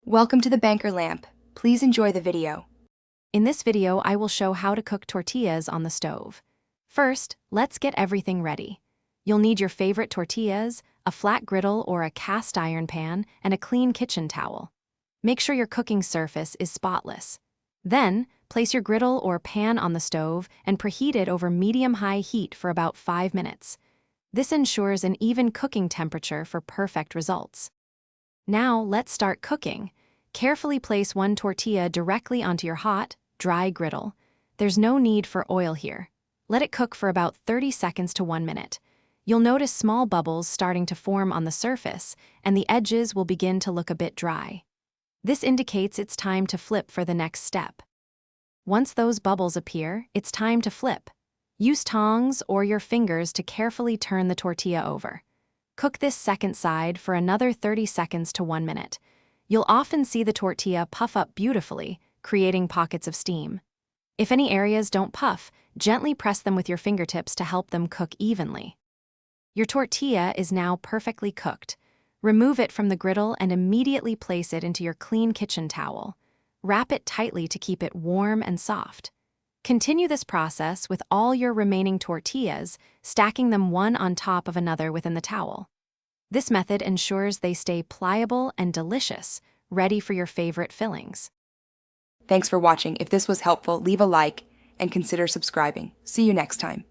Welcome to the Banker Lamp. Please enjoy the video. In this video, I will show how to cook tortillas on the stove. First, let's get everything ready. You'll need your favorite tortillas, a flat griddle or a cast iron pan, and a clean kitchen towel. Make sure your cooking surface is spotless. Then, place your griddle or pan on the stove and preheat it over medium-high heat for about 5 minutes. This ensures an even cooking temperature for perfect results. Now, let's start cooking. Carefully place one tortilla directly onto your hot, dry griddle. There's no need for oil here. Let it cook for about 30 seconds to 1 minute. You'll notice small bubbles starting to form on the surface, and the edges will begin to look a bit dry. This indicates it's time to flip for the next step. Once those bubbles appear, it's time to flip. Use tongs or your fingers to carefully turn the tortilla over. Cook this second side for another 30 seconds to 1 minute. You'll often see the tortilla puff up beautifully, creating pockets of steam. If any areas don't puff, gently press them with your fingertips to help them cook evenly. Your tortilla is now perfectly cooked. Remove it from the griddle and immediately place it into your clean kitchen towel. Wrap it tightly to keep it warm and soft. Continue this process with all your remaining tortillas, stacking them one on top of another within the towel. This method ensures they stay pliable and delicious, ready for your favorite fillings. Thanks for watching. If this was helpful, leave a like and consider subscribing. See you next time.